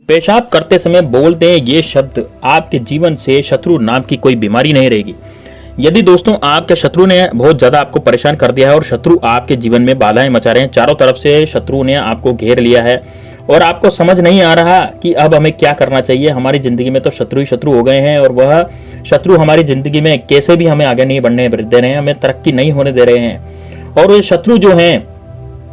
पेशाब करते समय बोलते हैं ये शब्द, आपके जीवन से शत्रु नाम की कोई बीमारी नहीं रहेगी। यदि दोस्तों आपके शत्रु ने बहुत ज्यादा आपको परेशान कर दिया है और शत्रु आपके जीवन में बाधाएं मचा रहे हैं, चारों तरफ से शत्रु ने आपको घेर लिया है और आपको समझ नहीं आ रहा कि अब हमें क्या करना चाहिए। हमारी जिंदगी में तो शत्रु ही शत्रु हो गए हैं और वह शत्रु हमारी जिंदगी में कैसे भी हमें आगे नहीं बढ़ने दे रहे हैं, हमें तरक्की नहीं होने दे रहे हैं। और ये शत्रु जो हैं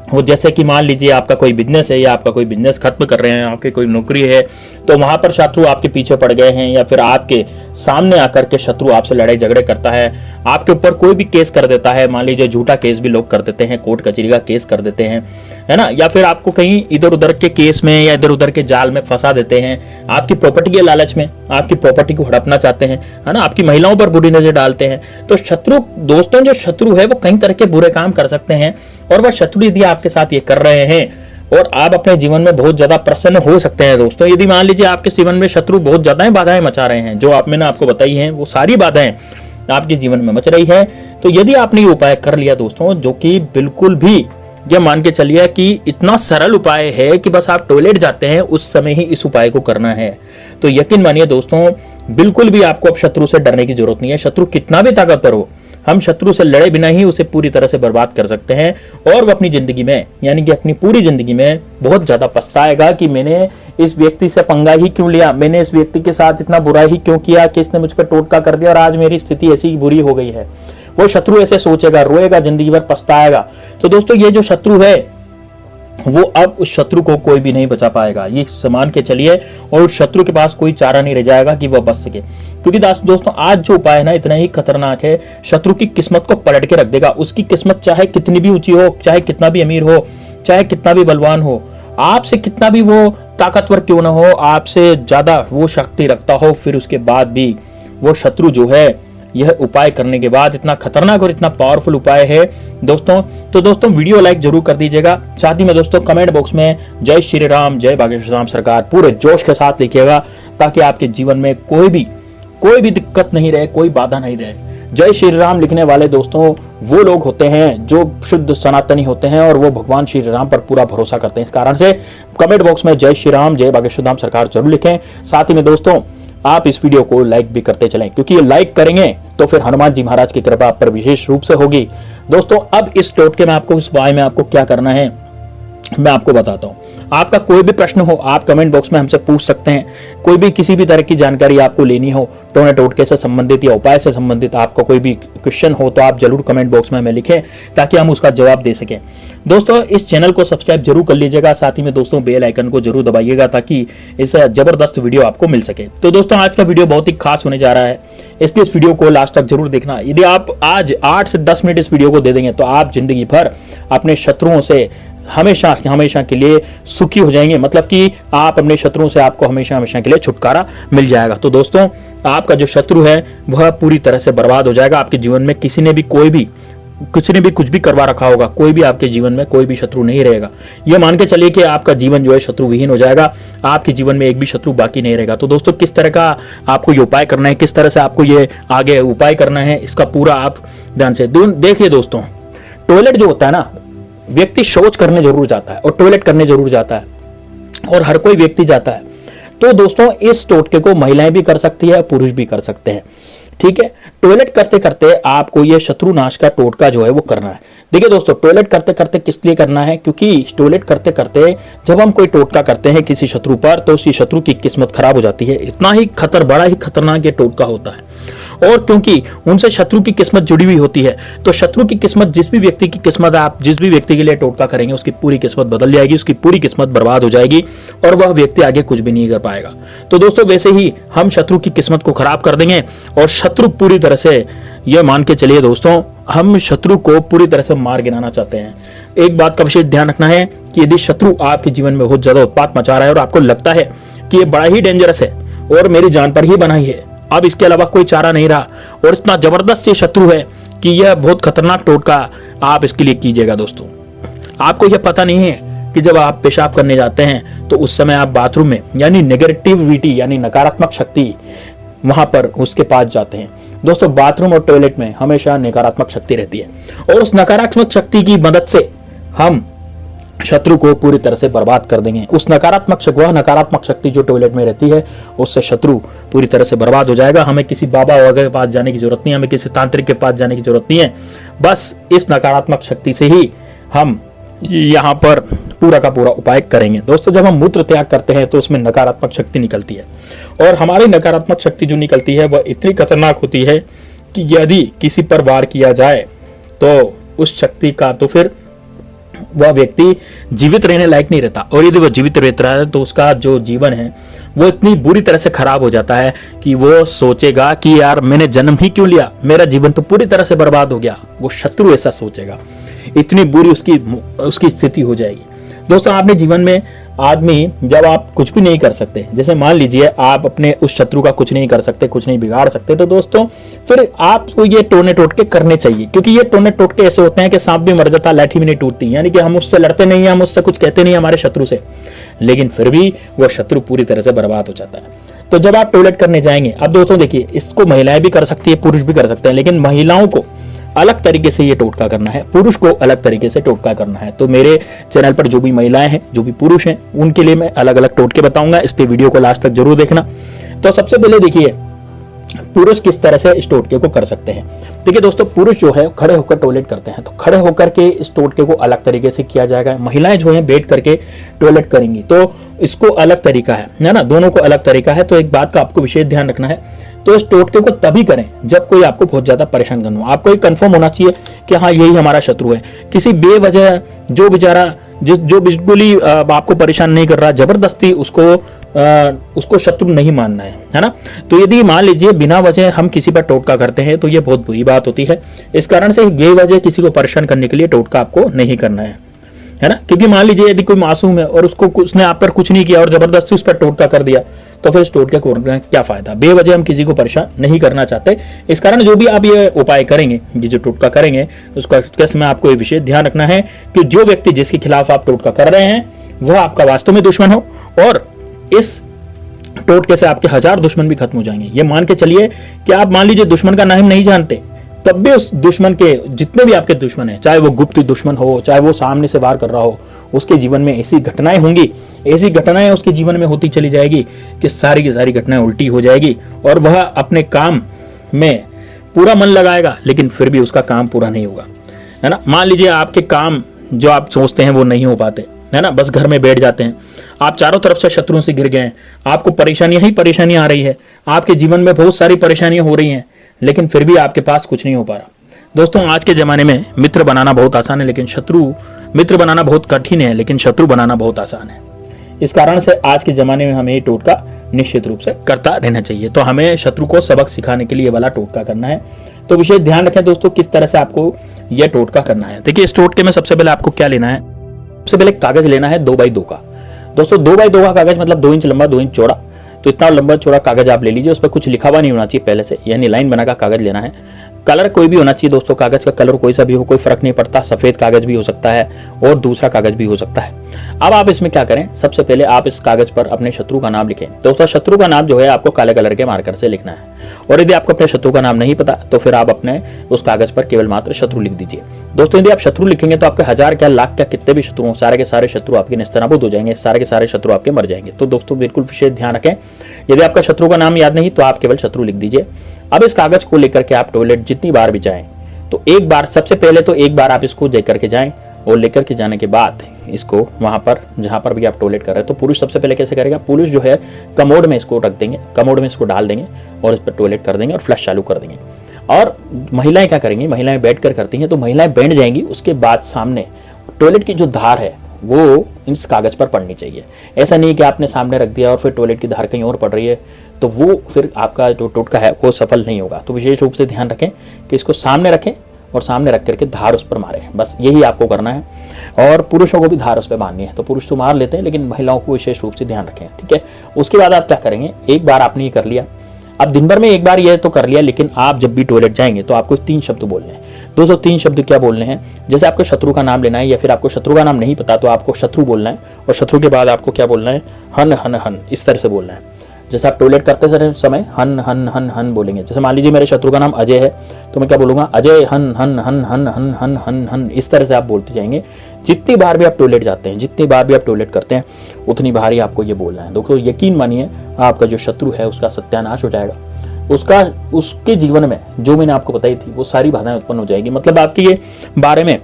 वो जैसे कि मान लीजिए आपका कोई बिजनेस है या आपका कोई बिजनेस खत्म कर रहे हैं, आपकी कोई नौकरी है तो वहां पर शत्रु आपके पीछे पड़ गए हैं, या फिर आपके सामने आकर के शत्रु आपसे लड़ाई झगड़े करता है, आपके ऊपर कोई भी केस कर देता है। मान लीजिए झूठा केस भी लोग कर देते हैं, कोर्ट कचहरी का केस कर देते हैं, है ना, या फिर आपको कहीं इधर उधर के केस में या इधर उधर के जाल में फंसा देते हैं, आपकी प्रॉपर्टी के लालच में आपकी प्रॉपर्टी को हड़पना चाहते हैं, है ना, आपकी महिलाओं पर बुरी नजर डालते हैं। तो शत्रु दोस्तों, जो शत्रु है वो कई तरह के बुरे काम कर सकते हैं और वह शत्रु यदि आपके साथ ये कर रहे हैं और आप अपने जीवन में बहुत ज्यादा प्रसन्न हो सकते हैं। दोस्तों यदि मान लीजिए आपके जीवन में शत्रु बहुत ज्यादा बाधाएं मचा रहे हैं, जो मैंने आपको बताई हैं वो सारी बाधाएं आपके जीवन में मच रही है, तो यदि आपने ये उपाय कर लिया दोस्तों, जो कि बिल्कुल भी ये मान के चलिए कि इतना सरल उपाय है कि बस आप टॉयलेट जाते हैं उस समय ही इस उपाय को करना है, तो यकीन मानिए दोस्तों बिल्कुल भी आपको अब शत्रु से डरने की जरूरत नहीं है। शत्रु कितना भी ताकतवर हो, हम शत्रु से लड़े बिना ही उसे पूरी तरह से बर्बाद कर सकते हैं और वो अपनी जिंदगी में, यानी कि अपनी पूरी जिंदगी में बहुत ज्यादा पछताएगा कि मैंने इस व्यक्ति से पंगा ही क्यों लिया, मैंने इस व्यक्ति के साथ इतना बुरा ही क्यों किया कि इसने मुझ पर टोटका कर दिया और आज मेरी स्थिति ऐसी बुरी हो गई है। वो शत्रु ऐसे सोचेगा, रोएगा, जिंदगी भर पछताएगा। तो दोस्तों ये जो शत्रु है वो अब उस शत्रु को कोई भी नहीं बचा पाएगा, ये मान के चलिए, और उस शत्रु के पास कोई चारा नहीं रह जाएगा कि वह बच सके। क्योंकि दोस्तों आज जो उपाय है ना इतना ही खतरनाक है, शत्रु की किस्मत को पलट के रख देगा। उसकी किस्मत चाहे कितनी भी ऊंची हो, चाहे कितना भी अमीर हो, चाहे कितना भी बलवान हो, आपसे कितना भी वो ताकतवर क्यों ना हो, आपसे ज्यादा वो शक्ति रखता हो, फिर उसके बाद भी वो शत्रु जो है यह उपाय करने के बाद, इतना खतरनाक और इतना पावरफुल उपाय है दोस्तों। तो दोस्तों वीडियो लाइक जरूर कर दीजिएगा, साथ ही में दोस्तों कमेंट बॉक्स में जय श्री राम, जय बागेश्वर धाम सरकार पूरे जोश के साथ लिखिएगा, ताकि आपके जीवन में कोई भी दिक्कत नहीं रहे, कोई बाधा नहीं रहे। जय श्री राम लिखने वाले दोस्तों वो लोग होते हैं जो शुद्ध सनातनी होते हैं और वो भगवान श्री राम पर पूरा भरोसा करते हैं। इस कारण से कमेंट बॉक्स में जय श्री राम, जय बागेश्वर धाम सरकार जरूर लिखें। साथ ही में दोस्तों आप इस वीडियो को लाइक भी करते चलें, क्योंकि ये लाइक करेंगे तो फिर हनुमान जी महाराज की कृपा आप पर विशेष रूप से होगी। दोस्तों अब इस टोटके में आपको, इस उपाय में आपको क्या करना है मैं आपको बताता हूं। आपका कोई भी प्रश्न हो आप कमेंट बॉक्स में हमसे पूछ सकते हैं। कोई भी किसी भी तरह की जानकारी आपको लेनी हो, टोने टोटके से संबंधित या उपाय से संबंधित आपका कोई भी क्वेश्चन हो तो आप जरूर कमेंट बॉक्स में हमें लिखें, ताकि हम उसका जवाब दे सकें। दोस्तों इस चैनल को सब्सक्राइब जरूर कर लीजिएगा, साथ ही में दोस्तों बेल आइकन को जरूर दबाइएगा, ताकि इस जबरदस्त वीडियो आपको मिल सके। तो दोस्तों आज का वीडियो बहुत ही खास होने जा रहा है, इसलिए इस वीडियो को लास्ट तक जरूर देखना। यदि आप आज 8 से 10 मिनट इस वीडियो को दे देंगे तो आप जिंदगी भर अपने शत्रुओं से हमेशा हमेशा के लिए सुखी हो जाएंगे, मतलब कि आप अपने शत्रुओं से आपको हमेशा हमेशा के लिए छुटकारा मिल जाएगा। तो दोस्तों आपका जो शत्रु है वह पूरी तरह से बर्बाद हो जाएगा। आपके जीवन में किसी ने भी कुछ भी करवा रखा होगा, कोई भी आपके जीवन में कोई भी शत्रु नहीं रहेगा। यह मान के चलिए कि आपका जीवन जो है शत्रु विहीन हो जाएगा, आपके जीवन में एक भी शत्रु बाकी नहीं रहेगा। तो दोस्तों किस तरह का आपको ये उपाय करना है, किस तरह से आपको ये आगे उपाय करना है, इसका पूरा आप ध्यान से देखिए। दोस्तों टॉयलेट जो होता है ना, व्यक्ति शौच करने जरूर जाता है और टॉयलेट करने जरूर जाता है, और हर कोई व्यक्ति जाता है। तो दोस्तों इस टोटके को महिलाएं भी कर सकती है, पुरुष भी कर सकते हैं, ठीक है। टॉयलेट करते करते आपको ये शत्रु नाश का टोटका जो है वो करना है। देखिए दोस्तों टॉयलेट करते करते किस लिए करना है, क्योंकि टॉयलेट करते करते जब हम कोई टोटका करते हैं किसी शत्रु पर तो उसी शत्रु की किस्मत खराब हो जाती है। इतना ही बड़ा ही खतरनाक ये टोटका होता है, और क्योंकि उनसे शत्रु की किस्मत जुड़ी हुई होती है, तो शत्रु की किस्मत, जिस भी व्यक्ति की किस्मत आप जिस भी व्यक्ति के लिए टोटका करेंगे उसकी पूरी किस्मत बदल जाएगी, उसकी पूरी किस्मत बर्बाद हो जाएगी और वह व्यक्ति आगे कुछ भी नहीं कर पाएगा। तो दोस्तों वैसे ही हम शत्रु की किस्मत को खराब कर देंगे और शत्रु पूरी तरह से, यह मान के चलिए दोस्तों हम शत्रु को पूरी तरह से मार गिराना चाहते हैं। एक बात का विशेष ध्यान रखना है कि यदि शत्रु आपके जीवन में बहुत ज्यादा उत्पात मचा रहा है और आपको लगता है कि ये बड़ा ही डेंजरस है और मेरी जान पर ही बना ही है, अब इसके अलावा कोई चारा नहीं रहा और इतना जबरदस्त ये शत्रु है कि यह बहुत खतरनाक टोटका आप इसके लिए कीजिएगा। दोस्तों आपको यह पता नहीं है कि जब आप पेशाब करने जाते हैं तो उस समय आप बाथरूम में, यानी नेगेटिविटी यानी नकारात्मक शक्ति वहां पर उसके पास जाते हैं। दोस्तों बाथरूम और टॉयलेट में हमेशा नकारात्मक शक्ति रहती है और उस नकारात्मक शक्ति की मदद से हम शत्रु को पूरी तरह से बर्बाद कर देंगे। उस वह नकारात्मक शक्ति जो टॉयलेट में रहती है, उससे शत्रु पूरी तरह से बर्बाद हो जाएगा। हमें किसी बाबा वगैरह के पास जाने की जरूरत नहीं है, हमें किसी तांत्रिक के पास जाने की जरूरत नहीं है। बस इस नकारात्मक शक्ति से ही हम यहाँ पर पूरा का पूरा उपाय करेंगे। दोस्तों, जब हम मूत्र त्याग करते हैं तो उसमें नकारात्मक शक्ति निकलती है, और हमारी नकारात्मक शक्ति जो निकलती है वह इतनी खतरनाक होती है कि यदि किसी पर वार किया जाए तो उस शक्ति का तो फिर वह व्यक्ति जीवित रहने लायक नहीं रहता, और यदि वह जीवित रहता है तो उसका जो जीवन है वो इतनी बुरी तरह से खराब हो जाता है कि वो सोचेगा कि यार मैंने जन्म ही क्यों लिया, मेरा जीवन तो पूरी तरह से बर्बाद हो गया। वो शत्रु ऐसा सोचेगा, इतनी बुरी उसकी स्थिति हो जाएगी। दोस्तों, आपने जीवन में आदमी जब आप कुछ भी नहीं कर सकते, जैसे मान लीजिए आप अपने उस शत्रु का कुछ नहीं कर सकते, कुछ नहीं बिगाड़ सकते, तो दोस्तों फिर आपको ये टोने टोटके करने चाहिए, क्योंकि ये टोने टोटके ऐसे होते हैं कि सांप भी मर जाता, लाठी भी नहीं टूटती। यानी कि हम उससे लड़ते नहीं हैं, हम उससे कुछ कहते नहीं हमारे शत्रु से, लेकिन फिर भी वह शत्रु पूरी तरह से बर्बाद हो जाता है। तो जब आप टॉयलेट करने जाएंगे, अब दोस्तों देखिए, इसको महिलाएं भी कर सकती है, पुरुष भी कर सकते हैं, लेकिन महिलाओं को अलग तरीके से ये टोटका करना है, पुरुष को अलग तरीके से टोटका करना है। तो मेरे चैनल पर जो भी महिलाएं हैं, जो भी पुरुष हैं, उनके लिए मैं अलग अलग टोटके बताऊंगा, इसलिए वीडियो को लास्ट तक जरूर देखना। तो सबसे पहले देखिए पुरुष किस तरह से इस टोटके को कर सकते हैं। देखिए दोस्तों, पुरुष जो है खड़े होकर टॉयलेट करते हैं, तो खड़े होकर के इस टोटके को अलग तरीके से किया जाएगा। महिलाएं जो है बैठ करके टॉयलेट करेंगी, तो इसको अलग तरीका है ना, दोनों को अलग तरीका है। तो एक बात का आपको विशेष ध्यान रखना है, तो इस टोटके को तभी करें जब कोई आपको बहुत ज्यादा परेशान करना हो। आपको एक कंफर्म होना चाहिए कि हाँ यही हमारा शत्रु है। किसी बेवजह जो बेचारा जो बिल्कुल ही आपको परेशान नहीं कर रहा, जबरदस्ती उसको शत्रु नहीं मानना है ना। तो यदि मान लीजिए बिना वजह हम किसी पर टोटका करते हैं तो ये बहुत बुरी बात होती है। इस कारण से बेवजह किसी को परेशान करने के लिए टोटका आपको नहीं करना है ना। क्योंकि मान लीजिए यदि कोई मासूम है और उसने आप पर कुछ नहीं किया और जबरदस्ती उस पर टोटका कर दिया, तो फिर इस टोटके को क्या फायदा। बेवजह हम किसी को परेशान नहीं करना चाहते। इस कारण जो भी आप ये उपाय करेंगे, ये जो टोटका करेंगे, उसका समय आपको ये विशेष ध्यान रखना है कि जो व्यक्ति जिसके खिलाफ आप टोटका कर रहे हैं वह आपका वास्तव में दुश्मन हो, और इस टोटके से आपके 1000 दुश्मन भी खत्म हो जाएंगे। ये मान के चलिए कि आप मान लीजिए दुश्मन का नाम नहीं जानते, तब भी उस दुश्मन के जितने भी आपके दुश्मन हैं, चाहे वो गुप्त दुश्मन हो, चाहे वो सामने से वार कर रहा हो, उसके जीवन में ऐसी घटनाएं होंगी, ऐसी घटनाएं उसके जीवन में होती चली जाएगी कि सारी की सारी घटनाएं उल्टी हो जाएगी, और वह अपने काम में पूरा मन लगाएगा, लेकिन फिर भी उसका काम पूरा नहीं होगा, है ना। मान लीजिए आपके काम जो आप सोचते हैं वो नहीं हो पाते, है ना, बस घर में बैठ जाते हैं, आप चारों तरफ से शत्रुओं से घिर गए हैं, आपको परेशानियां ही परेशानियां आ रही है, आपके जीवन में बहुत सारी परेशानियां हो रही हैं, लेकिन फिर भी आपके पास कुछ नहीं हो पा रहा। दोस्तों, आज के जमाने में मित्र बनाना बहुत आसान है, लेकिन मित्र बनाना बहुत कठिन है, लेकिन शत्रु बनाना बहुत आसान है। इस कारण से आज के जमाने में हमें ये टोटका निश्चित रूप से करता रहना चाहिए। तो हमें शत्रु को सबक सिखाने के लिए वाला टोटका करना है। तो विशेष ध्यान रखें दोस्तों किस तरह से आपको यह टोटका करना है। देखिए, इस टोटके में सबसे पहले आपको क्या लेना है, सबसे पहले कागज लेना है 2x2 का। दोस्तों 2x2 का कागज मतलब 2 इंच लंबा 2 इंच चौड़ा, तो इतना लंबा चौड़ा कागज आप ले लीजिए। उस पर कुछ लिखा हुआ नहीं होना चाहिए पहले से, यानी लाइन बनाकर कागज लेना है। कलर कोई भी होना चाहिए दोस्तों, कागज का कलर कोई सा भी हो, कोई फर्क नहीं पड़ता। सफेद कागज भी हो सकता है और दूसरा कागज भी हो सकता है। अब आप इसमें क्या करें, सबसे पहले आप इस कागज पर अपने शत्रु का नाम लिखें। दोस्तों, शत्रु का नाम जो है आपको काले कलर के मार्कर से लिखना है, और यदि आपको अपने शत्रु का नाम नहीं पता तो फिर आप अपने उस कागज पर केवल मात्र शत्रु लिख दीजिए। दोस्तों, यदि आप शत्रु लिखेंगे तो आपके 1000 क्या लाख क्या कितने भी शत्रु, सारे के सारे शत्रु आपके नेस्तनाबूद हो जाएंगे, सारे के सारे शत्रु आपके मर जाएंगे। तो दोस्तों बिल्कुल विशेष ध्यान रखें, यदि आपका शत्रु का नाम याद नहीं तो आप केवल शत्रु लिख दीजिए। अब इस कागज को लेकर के आप टॉयलेट जितनी बार भी जाएं, तो एक बार सबसे पहले तो एक बार आप इसको लेकर के जाएं, और लेकर के जाने के बाद इसको वहां पर जहां पर भी आप टॉयलेट कर रहे हैं, तो पुरुष सबसे पहले कैसे करेगा, पुरुष जो है कमोड में इसको रख देंगे, कमोड में इसको डाल देंगे और इस पर टॉयलेट कर देंगे और फ्लश चालू कर देंगे। और महिलाएं क्या करेंगी, महिलाएं बैठ कर करती हैं, तो महिलाएं बैठ जाएंगी, उसके बाद सामने टॉयलेट की जो धार है वो इस कागज पर पड़नी चाहिए। ऐसा नहीं कि आपने सामने रख दिया और फिर टॉयलेट की धार कहीं और पड़ रही है, तो वो फिर आपका जो टोटका है वो सफल नहीं होगा। तो विशेष रूप से ध्यान रखें कि इसको सामने रखें और सामने रख करके धार उस पर मारें, बस यही आपको करना है। और पुरुषों को भी धार उस पर मारनी है, तो पुरुष तो मार लेते हैं, लेकिन महिलाओं को विशेष रूप से ध्यान रखें, ठीक है। उसके बाद आप क्या करेंगे, एक बार आपने ये कर लिया, अब दिन भर में एक बार ये तो कर लिया, लेकिन आप जब भी टॉयलेट जाएंगे तो आपको 3 शब्द बोलने हैं। दोस्तों 3 शब्द क्या बोलने हैं, जैसे आपको शत्रु का नाम लेना है, या फिर आपको शत्रु का नाम नहीं पता तो आपको शत्रु बोलना है, और शत्रु के बाद आपको क्या बोलना है, हन हन हन, इस तरह से बोलना है। जैसे आप टॉयलेट करते समय हन हन हन हन बोलेंगे। जैसे मान लीजिए मेरे शत्रु का नाम अजय है, तो मैं क्या बोलूँगा, अजय हन हन हन हन हन हन हन हन। इस तरह से आप बोलते जाएंगे। जितनी बार भी आप टॉयलेट जाते हैं, जितनी बार भी आप टॉयलेट करते हैं, उतनी बार ही आपको ये बोलना है। दोस्तों यकीन मानिए, आपका जो शत्रु है उसका सत्यानाश हो जाएगा। उसके जीवन में जो मैंने आपको बताई थी वो सारी बाधाएं उत्पन्न हो जाएगी। मतलब आपके ये बारे में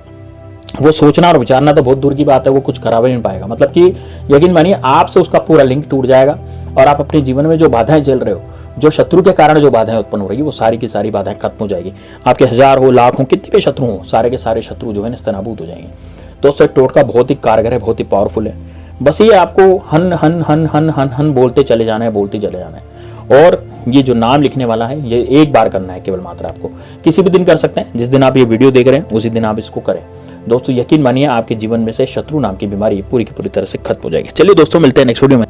वो सोचना और विचारना तो बहुत दूर की बात है, वो कुछ करा भी नहीं पाएगा। मतलब कि यकीन मानिए, आपसे उसका पूरा लिंक टूट जाएगा और आप अपने जीवन में जो बाधाएं झेल रहे हो, जो शत्रु के कारण जो बाधाएं उत्पन्न हो रही है, वो सारी की सारी बाधाएं खत्म हो जाएगी। आपके 1000 हो, लाख हो, कितने भी शत्रु हो, सारे के सारे शत्रु जो है निस्तनाबूद हो जाएंगे। दोस्तों टोटका बहुत ही कारगर है, बहुत ही पावरफुल है। बस ये आपको हन हन हन हन हन हन बोलते चले जाना है, बोलते चले जाना है। और ये जो नाम लिखने वाला है, ये एक बार करना है केवल मात्र। आपको किसी भी दिन कर सकते हैं, जिस दिन आप ये वीडियो देख रहे हैं उसी दिन आप इसको करें। दोस्तों यकीन मानिए, आपके जीवन में से शत्रु नाम की बीमारी पूरी की पूरी तरह से खत्म हो जाएगी। चलिए दोस्तों, मिलते हैं नेक्स्ट वीडियो में।